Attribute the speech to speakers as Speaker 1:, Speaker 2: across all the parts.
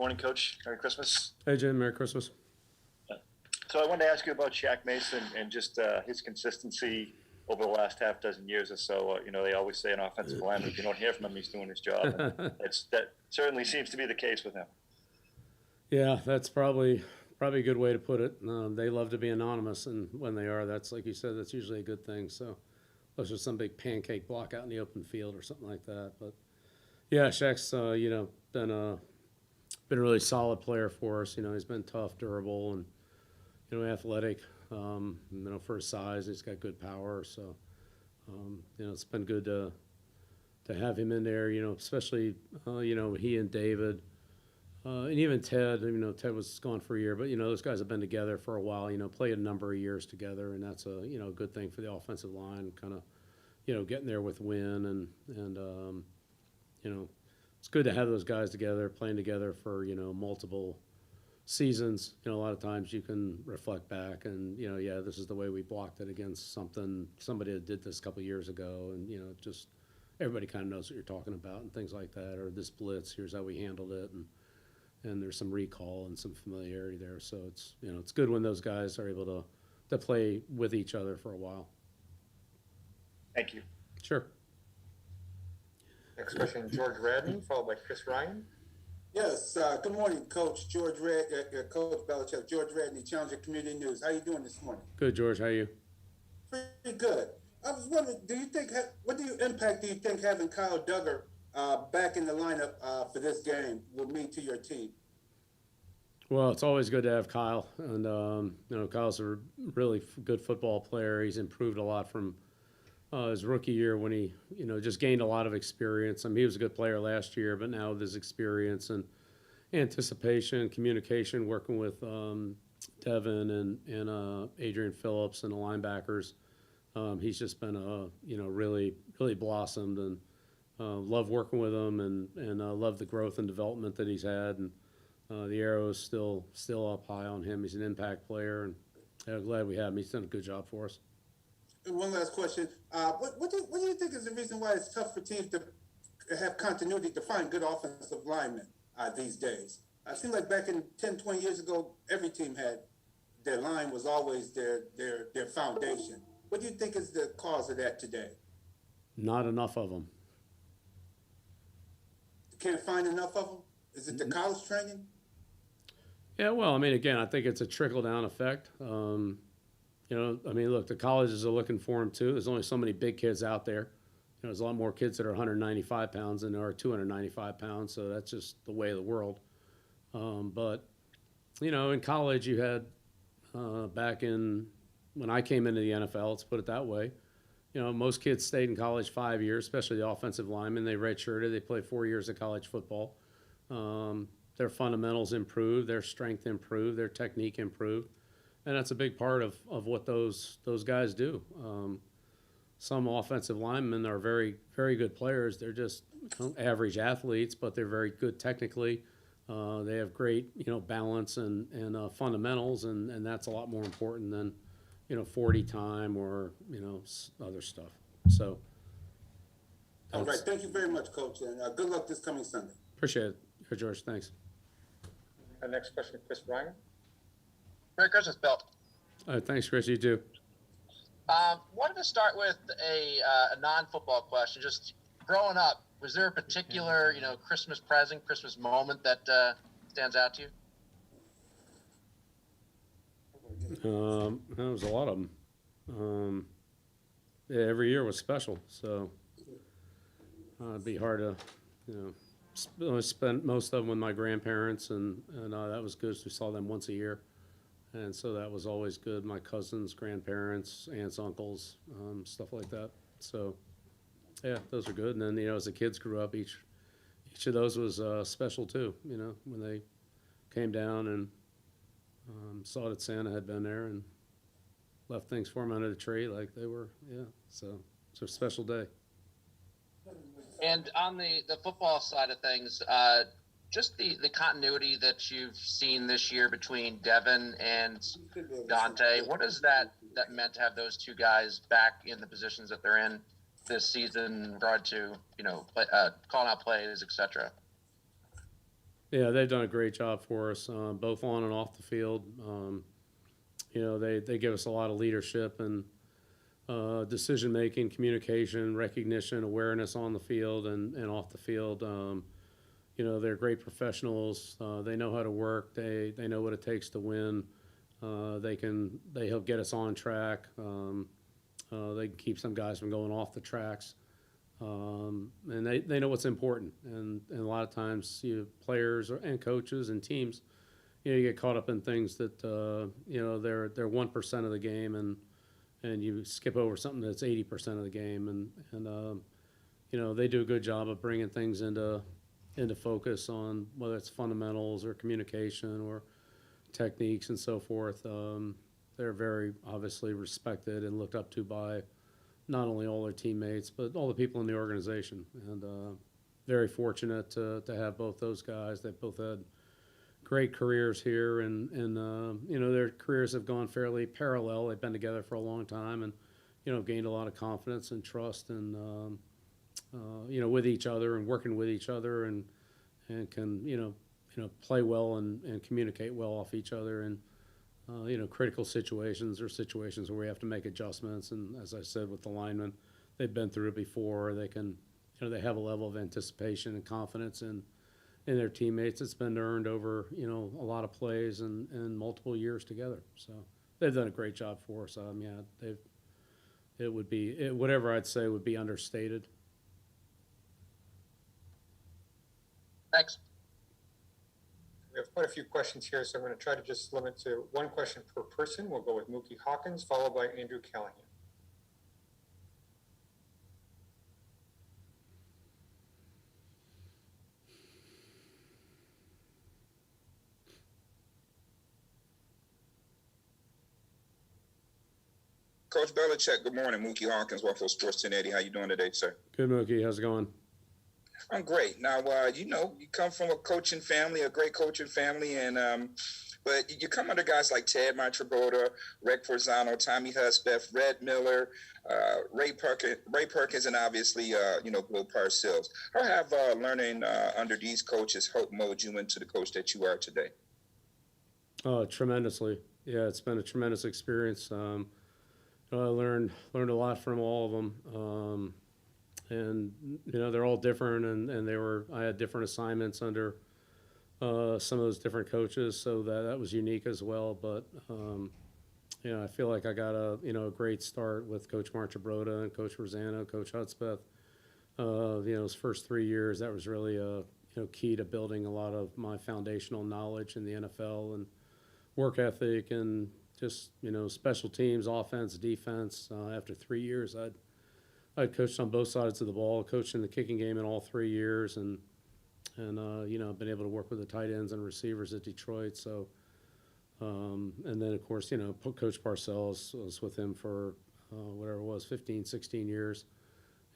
Speaker 1: Morning, Coach. Merry Christmas.
Speaker 2: Hey, Jim. Merry Christmas.
Speaker 1: So I wanted to ask you about Shaq Mason and just his consistency over the last half dozen years or so. They always say an offensive lineman, if you don't hear from him, he's doing his job. And that certainly seems to be the case with him.
Speaker 2: Yeah, that's probably a good way to put it. They love to be anonymous, and when they are, that's like you said, that's usually a good thing. So, unless there's some big pancake block out in the open field or something like that. But yeah, Shaq's been a really solid player for us. He's been tough, durable, and athletic. For his size, he's got good power. So, it's been good to have him in there. Especially he and David. And even Ted, Ted was gone for a year, but those guys have been together for a while. Played a number of years together, and that's a good thing for the offensive line. Kind of getting there with Win, and it's good to have those guys together, playing together for multiple seasons. A lot of times you can reflect back and this is the way we blocked it against somebody that did this a couple of years ago, and just everybody kind of knows what you're talking about and things like that. Or this blitz, here's how we handled it, and there's some recall and some familiarity there. So it's it's good when those guys are able to play with each other for a while.
Speaker 1: Thank you.
Speaker 2: Sure.
Speaker 3: Next question, George Radney, followed by Chris Ryan.
Speaker 4: Yes, good morning, Coach Coach Belichick, George Radney, Challenger Community News. How you doing this morning?
Speaker 2: Good, George. How are you?
Speaker 4: Pretty good. I was wondering, what impact do you think having Kyle Duggar back in the lineup for this game will mean to your team?
Speaker 2: Well, it's always good to have Kyle, and Kyle's a really good football player. He's improved a lot from his rookie year when he just gained a lot of experience. I mean, he was a good player last year, but now with his experience and anticipation, communication, working with Devin and Adrian Phillips and the linebackers, he's just been really blossomed, and love working with him, and love the growth and development that he's had, and the arrow is still up high on him. He's an impact player, and I'm glad we have him. He's done a good job for us.
Speaker 4: And one last question. What do you think is the reason why it's tough for teams to have continuity to find good offensive linemen these days? I feel like back in 10, 20 years ago, every team had their line was always their foundation. What do you think is the cause of that today?
Speaker 2: Not enough of them.
Speaker 4: You can't find enough of them? Is it the college training?
Speaker 2: Yeah, well, I mean, again, I think it's a trickle-down effect. Look, the colleges are looking for him too. There's only so many big kids out there. There's a lot more kids that are 195 pounds than there are 295 pounds, so that's just the way of the world. But in college, you had back in when I came into the NFL, let's put it that way, most kids stayed in college 5 years, especially the offensive linemen. They redshirted. They played 4 years of college football. Their fundamentals improved, their strength improved, their technique improved. And that's a big part of what those guys do. Some offensive linemen are very, very good players. They're just average athletes, but they're very good technically. They have great, balance and fundamentals, and that's a lot more important than, 40 time or, other stuff. So.
Speaker 4: All right. Thank you very much, Coach, and good luck this coming Sunday.
Speaker 2: Appreciate it. Here, George. Thanks.
Speaker 3: Our next question, Chris Ryan.
Speaker 5: Merry Christmas, Bill.
Speaker 2: Thanks, Chris. You too.
Speaker 5: Wanted to start with a non-football question. Just growing up, was there a particular, Christmas present, Christmas moment that stands out to you?
Speaker 2: There was a lot of them. Every year was special, so it'd be hard to, I spent most of them with my grandparents, and that was good. So we saw them once a year. And so that was always good. My cousins, grandparents, aunts, uncles, stuff like that. So, yeah, those are good. And then, as the kids grew up, each of those was special too. When they came down and saw that Santa had been there and left things for them under the tree like they were. Yeah, so it's a special day.
Speaker 5: And on the football side of things, just the continuity that you've seen this year between Devin and Dante, what has that meant to have those two guys back in the positions that they're in this season in regard to, calling out plays, et cetera?
Speaker 2: Yeah, they've done a great job for us, both on and off the field. They give us a lot of leadership and decision making, communication, recognition, awareness on the field and off the field. They're great professionals. They know how to work. They know what it takes to win. They help get us on track. They can keep some guys from going off the tracks. And they know what's important. And a lot of times, players and coaches and teams, you get caught up in things that they're 1% of the game, and you skip over something that's 80% of the game. And they do a good job of bringing things into focus on whether it's fundamentals or communication or techniques and so forth. They're very obviously respected and looked up to by not only all their teammates, but all the people in the organization. And very fortunate to have both those guys. They've both had great careers here, and their careers have gone fairly parallel. They've been together for a long time and, gained a lot of confidence and trust and, with each other and working with each other and can, play well and communicate well off each other. And, critical situations or situations where we have to make adjustments. And as I said, with the linemen, they've been through it before. They can, they have a level of anticipation and confidence in their teammates. It's been earned over, a lot of plays and multiple years together. So they've done a great job for us. Whatever I'd say would be understated.
Speaker 5: Thanks.
Speaker 3: We have quite a few questions here, so I'm going to try to just limit to one question per person. We'll go with Mookie Hawkins, followed by Andrew Callahan.
Speaker 6: Coach Belichick, good morning. Mookie Hawkins, Waffle Sports 1080. How you doing today, sir?
Speaker 2: Good, Mookie. How's it going?
Speaker 6: I'm great. Now, you come from a coaching family, a great coaching family, and but you come under guys like Ted Matrabota, Rick Forzano, Tommy Husbeth, Red Miller, Ray Perkins, and obviously, Bill Parcells. How have learning under these coaches helped mold you into the coach that you are today?
Speaker 2: Tremendously. Yeah, it's been a tremendous experience. I learned a lot from all of them. And they're all different, and I had different assignments under some of those different coaches, so that was unique as well. But I feel like I got a great start with Coach Marchabroda and Coach Rosano, Coach Hudspeth. His first 3 years, that was really key to building a lot of my foundational knowledge in the NFL and work ethic and just special teams, offense, defense. After 3 years, I'd coached on both sides of the ball, coached in the kicking game in all 3 years, and been able to work with the tight ends and receivers at Detroit. So, and then of course, Coach Parcells, was with him for whatever it was, 15, 16 years,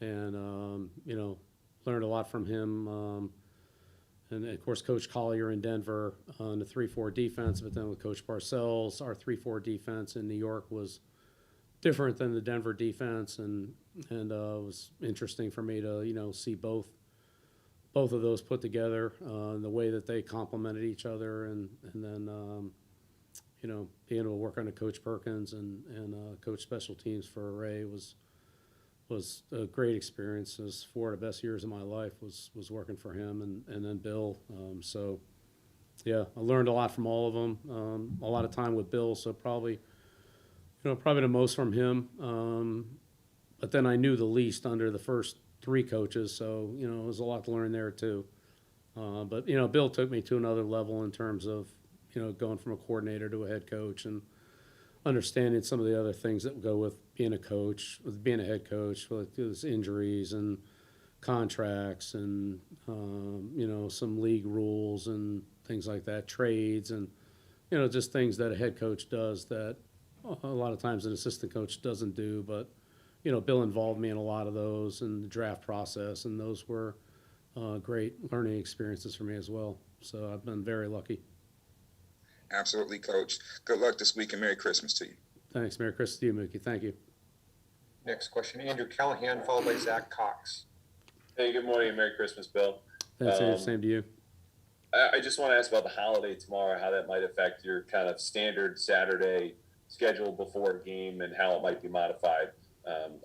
Speaker 2: and learned a lot from him. And of course, Coach Collier in Denver on the 3-4 defense, but then with Coach Parcells, our 3-4 defense in New York was different than the Denver defense, and it was interesting for me to see both of those put together, the way that they complemented each other, and then being able to work under Coach Perkins and coach special teams for Ray was a great experience. It was 4 of the best years of my life was working for him and then Bill. So yeah, I learned a lot from all of them. A lot of time with Bill, so probably the most from him. But then I knew the least under the first 3 coaches, so it was a lot to learn there too. But Bill took me to another level in terms of going from a coordinator to a head coach and understanding some of the other things that go with being a coach, with being a head coach, with injuries and contracts and some league rules and things like that, trades and just things that a head coach does that a lot of times an assistant coach doesn't do. But Bill involved me in a lot of those and the draft process, and those were great learning experiences for me as well. So I've been very lucky.
Speaker 6: Absolutely, Coach. Good luck this week and Merry Christmas to you.
Speaker 2: Thanks. Merry Christmas to you, Mookie. Thank you.
Speaker 3: Next question, Andrew Callahan, followed by Zach Cox.
Speaker 7: Hey, good morning and Merry Christmas, Bill.
Speaker 2: Thanks, Andrew. Same to you.
Speaker 7: I just want to ask about the holiday tomorrow, how that might affect your kind of standard Saturday schedule before a game and how it might be modified,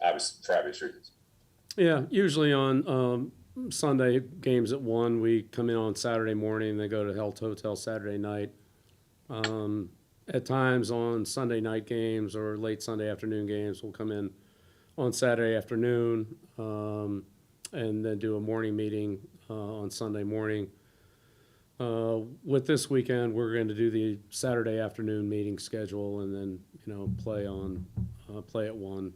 Speaker 7: obviously, for obvious reasons.
Speaker 2: Yeah, usually on Sunday games at 1, we come in on Saturday morning. They go to Health Hotel Saturday night. At times on Sunday night games or late Sunday afternoon games, we'll come in on Saturday afternoon and then do a morning meeting on Sunday morning. With this weekend, we're going to do the Saturday afternoon meeting schedule and then, play at 1.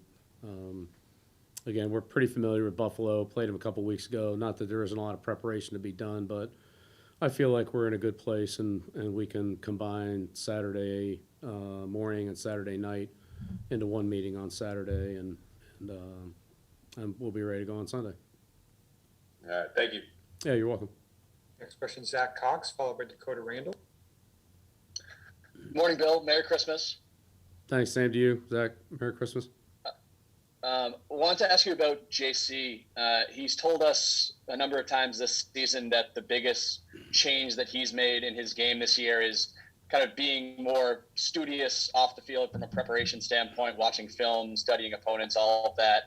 Speaker 2: Again, we're pretty familiar with Buffalo. Played them a couple weeks ago. Not that there isn't a lot of preparation to be done, but I feel like we're in a good place and we can combine Saturday morning and Saturday night into one meeting on Saturday, and we'll be ready to go on Sunday.
Speaker 7: All right, thank you.
Speaker 2: Yeah, you're welcome.
Speaker 3: Next question, Zach Cox, followed by Dakota Randall.
Speaker 8: Morning, Bill. Merry Christmas.
Speaker 2: Thanks, same to you, Zach. Merry Christmas.
Speaker 8: Wanted to ask you about JC. He's told us a number of times this season that the biggest change that he's made in his game this year is kind of being more studious off the field from a preparation standpoint, watching film, studying opponents, all of that.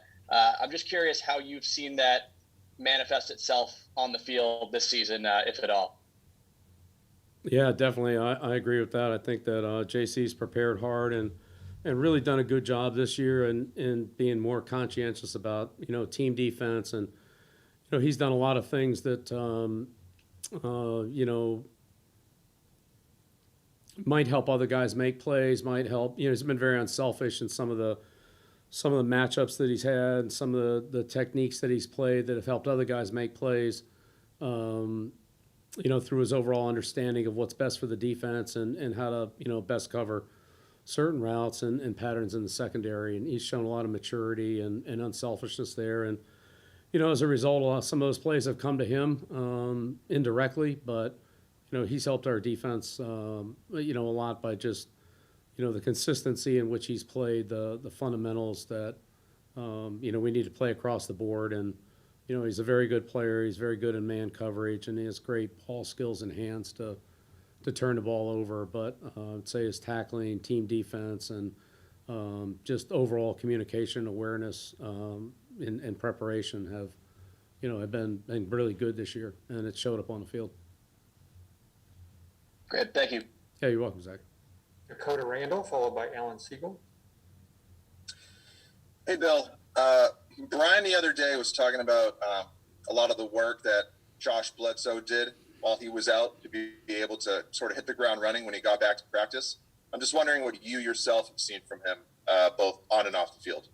Speaker 8: I'm just curious how you've seen that manifest itself on the field this season, if at all.
Speaker 2: Yeah, definitely. I agree with that. I think that JC's prepared hard and really done a good job this year in being more conscientious about, team defense. And, he's done a lot of things that, might help other guys make plays, might help. He's been very unselfish in some of the matchups that he's had, and some of the techniques that he's played that have helped other guys make plays, through his overall understanding of what's best for the defense and how to, best cover certain routes and patterns in the secondary. And he's shown a lot of maturity and unselfishness there. And, as a result, some of those plays have come to him indirectly, but, he's helped our defense, a lot by just, the consistency in which he's played, the fundamentals that, we need to play across the board. And, he's a very good player. He's very good in man coverage, and he has great ball skills and hands to turn the ball over. But I'd say his tackling, team defense, and just overall communication, awareness, and preparation have been really good this year, and it showed up on the field.
Speaker 8: Great, thank you.
Speaker 2: Yeah, you're welcome, Zach.
Speaker 3: Dakota Randall, followed by Alan Siegel.
Speaker 9: Hey, Bill. Brian the other day was talking about a lot of the work that Josh Bledsoe did while he was out to be able to sort of hit the ground running when he got back to practice. I'm just wondering what you yourself have seen from him, both on and off the field.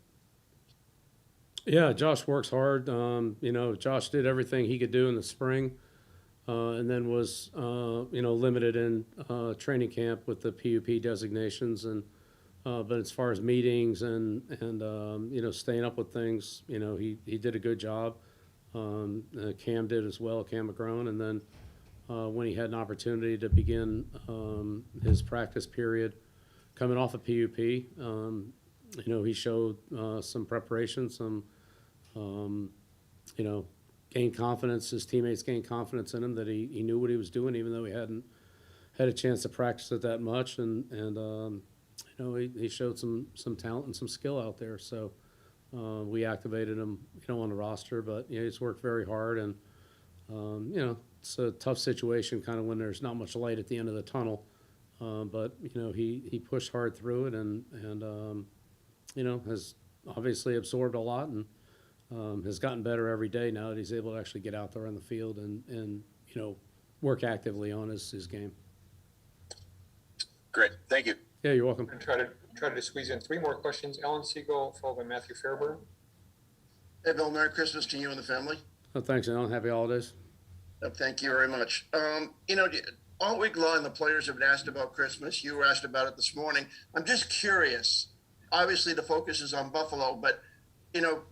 Speaker 2: Yeah, Josh works hard. Josh did everything he could do in the spring. And then was, limited in training camp with the PUP designations. And but as far as meetings and staying up with things, he did a good job. Cam did as well, Cam McGrone. And then when he had an opportunity to begin his practice period coming off of PUP, he showed some preparation, some, gained confidence. His teammates gained confidence in him that he knew what he was doing, even though he hadn't had a chance to practice it that much. And he showed some talent and some skill out there. So we activated him, on the roster. But he's worked very hard, and it's a tough situation, kind of when there's not much light at the end of the tunnel. But he pushed hard through it, and has obviously absorbed a lot and. Has gotten better every day now that he's able to actually get out there on the field and work actively on his game.
Speaker 9: Great, thank you.
Speaker 2: Yeah, you're welcome.
Speaker 3: And try to squeeze in 3 more questions. Alan Siegel, followed by Matthew Fairburn.
Speaker 10: Hey, Bill, Merry Christmas to you and the family.
Speaker 2: Oh, thanks, Alan. Happy holidays.
Speaker 10: Thank you very much. All week long, the players have been asked about Christmas. You were asked about it this morning. I'm just curious. Obviously, the focus is on Buffalo, but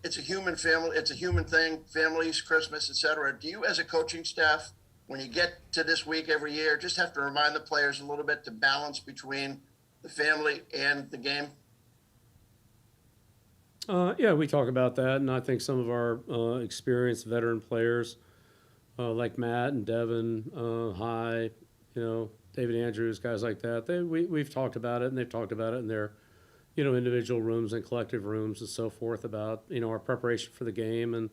Speaker 10: it's a human family. It's a human thing, families, Christmas, etc. Do you, as a coaching staff, when you get to this week every year, just have to remind the players a little bit to balance between the family and the game?
Speaker 2: Yeah, we talk about that, and I think some of our experienced veteran players, like Matt and Devin, High, David Andrews, guys like that. We've talked about it, and they've talked about it in their, individual rooms and collective rooms and so forth about, our preparation for the game. And,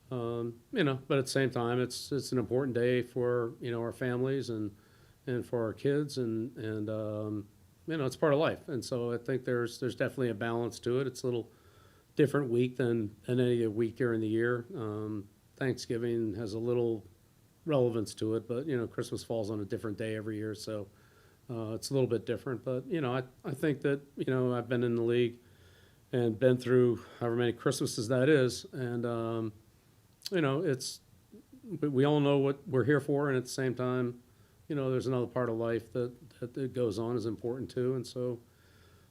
Speaker 2: but at the same time, it's an important day for, our families and for our kids and it's part of life. And so I think there's definitely a balance to it. It's a little different week than any week during the year. Thanksgiving has a little relevance to it, but Christmas falls on a different day every year, so it's a little bit different. But I think that I've been in the league and been through however many Christmases that is, and it's we all know what we're here for, and at the same time, there's another part of life that goes on is important too. And so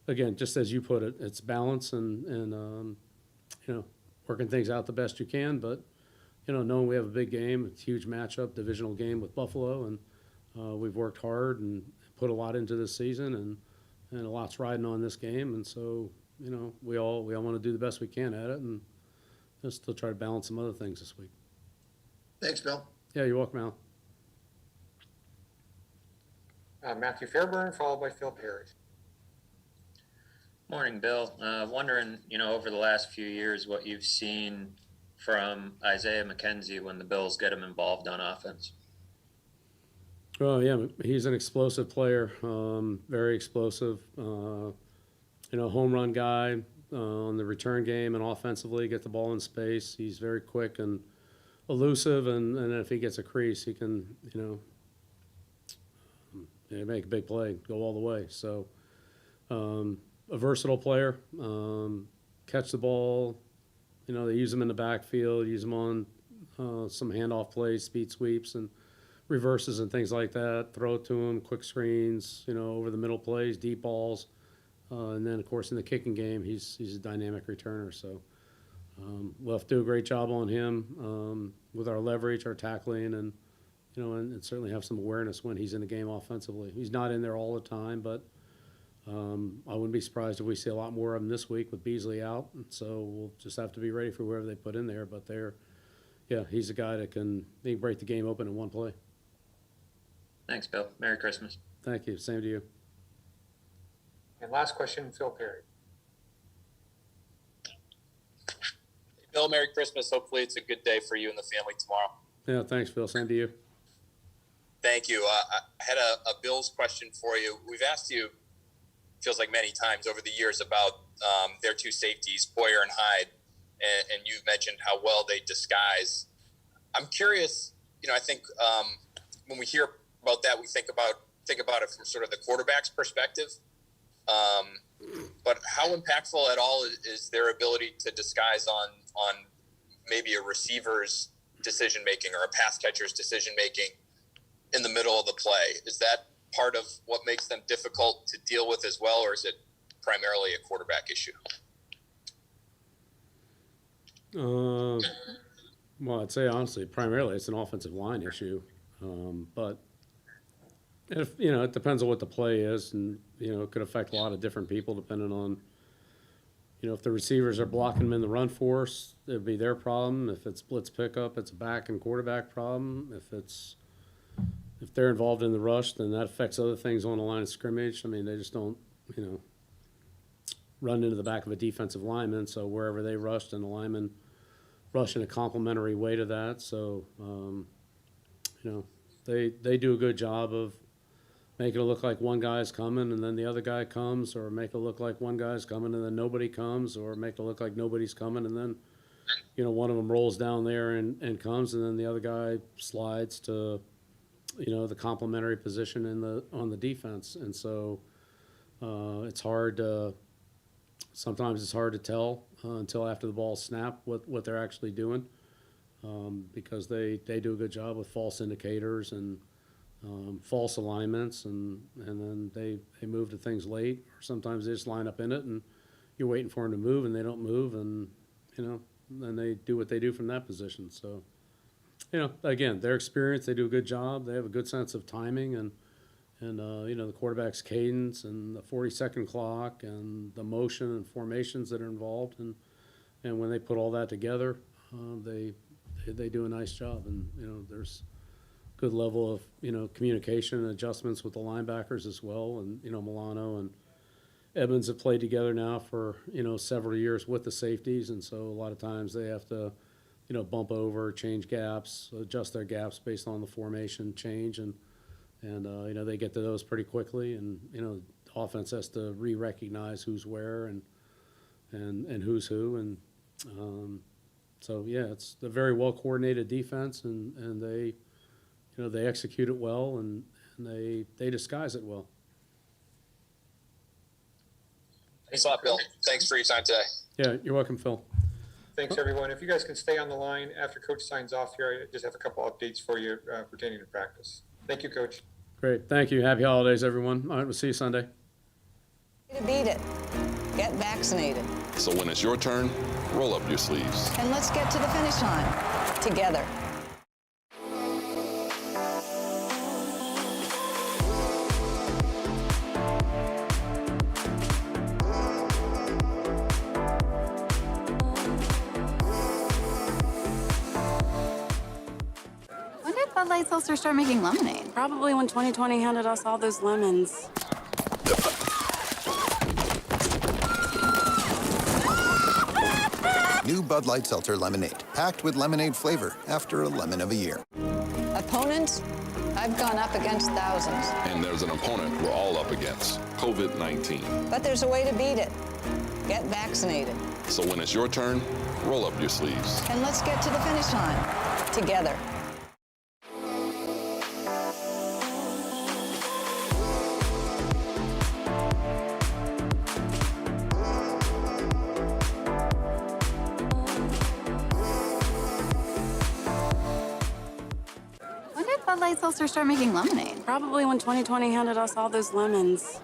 Speaker 2: again, just as you put it, it's balance and working things out the best you can, but knowing we have a big game, it's a huge matchup, divisional game with Buffalo, and we've worked hard and put a lot into this season, and a lot's riding on this game, and so we all want to do the best we can at it, and just still try to balance some other things this week.
Speaker 10: Thanks, Bill.
Speaker 2: Yeah, you're welcome, Al.
Speaker 3: Matthew Fairburn, followed by Phil Perry.
Speaker 11: Morning, Bill. Wondering, over the last few years, what you've seen from Isaiah McKenzie when the Bills get him involved on offense.
Speaker 2: Oh yeah, he's an explosive player, very explosive. Home run guy on the return game and offensively, get the ball in space. He's very quick and elusive, and if he gets a crease, he can make a big play, go all the way. So a versatile player, catch the ball. They use him in the backfield, use him on some handoff plays, speed sweeps, and reverses and things like that. Throw it to him, quick screens, over the middle plays, deep balls. And then, of course, in the kicking game, he's a dynamic returner. So we'll have to do a great job on him with our leverage, our tackling, and, and certainly have some awareness when he's in the game offensively. He's not in there all the time, but I wouldn't be surprised if we see a lot more of him this week with Beasley out. And so we'll just have to be ready for whoever they put in there. But he's a guy that can break the game open in one play.
Speaker 11: Thanks, Bill. Merry Christmas.
Speaker 2: Thank you. Same to you.
Speaker 3: And last question, Phil Perry.
Speaker 12: Bill, Merry Christmas. Hopefully it's a good day for you and the family tomorrow.
Speaker 2: Yeah, thanks, Phil. Same to you.
Speaker 12: Thank you. I had a Bills question for you. We've asked you, feels like many times over the years, about their two safeties, Boyer and Hyde, and you've mentioned how well they disguise. I'm curious, I think when we hear about that, we think about it from sort of the quarterback's perspective. But how impactful at all is their ability to disguise on maybe a receiver's decision-making or a pass catcher's decision-making in the middle of the play? Is that part of what makes them difficult to deal with as well, or is it primarily a quarterback issue?
Speaker 2: Well, I'd say honestly, primarily it's an offensive line issue. But if it depends on what the play is, and it could affect a lot of different people depending on if the receivers are blocking them in the run force, it'd be their problem. If it's blitz pickup, it's a back and quarterback problem. If they're involved in the rush, then that affects other things on the line of scrimmage. I mean, they just don't run into the back of a defensive lineman. So wherever they rushed, and the lineman rush in a complementary way to that. So they do a good job of making it look like one guy's coming and then the other guy comes, or make it look like one guy's coming and then nobody comes, or make it look like nobody's coming and then, one of them rolls down there and comes, and then the other guy slides to, the complementary position on the defense. And so sometimes it's hard to tell until after the ball's snapped what they're actually doing, because they do a good job with false indicators and false alignments, and then they move to things late, or sometimes they just line up in it and you're waiting for them to move and they don't move, and then they do what they do from that position. So again, their experience, they do a good job. They have a good sense of timing and the quarterback's cadence and the 40-second clock and the motion and formations that are involved, and when they put all that together, they they do a nice job, and there's good level of communication and adjustments with the linebackers as well, and Milano and Edmonds have played together now for several years with the safeties, and so a lot of times they have to bump over, change gaps, adjust their gaps based on the formation change, and they get to those pretty quickly, and the offense has to re-recognize who's where and who's who, and so yeah, it's a very well coordinated defense, and they they execute it well, and they disguise it well.
Speaker 12: Thanks a lot, Bill. Thanks for your time today.
Speaker 2: Yeah, you're welcome, Phil.
Speaker 3: Thanks, everyone. If you guys can stay on the line after Coach signs off here, I just have a couple updates for you pertaining to practice. Thank you, Coach.
Speaker 2: Great, thank you. Happy holidays, everyone. All right, we'll see you Sunday.
Speaker 13: To beat it, get vaccinated.
Speaker 14: So when it's your turn, roll up your sleeves.
Speaker 13: And let's get to the finish line together.
Speaker 15: When did Bud Light Seltzer start making lemonade?
Speaker 16: Probably when 2020 handed us all those lemons.
Speaker 17: New Bud Light Seltzer Lemonade, packed with lemonade flavor after a lemon of a year.
Speaker 13: Opponents? I've gone up against thousands.
Speaker 14: And there's an opponent we're all up against, COVID-19.
Speaker 13: But there's a way to beat it. Get vaccinated.
Speaker 14: So when it's your turn, roll up your sleeves.
Speaker 13: And let's get to the finish line together.
Speaker 15: When did Bud Light Seltzer start making lemonade?
Speaker 16: Probably when 2020 handed us all those lemons.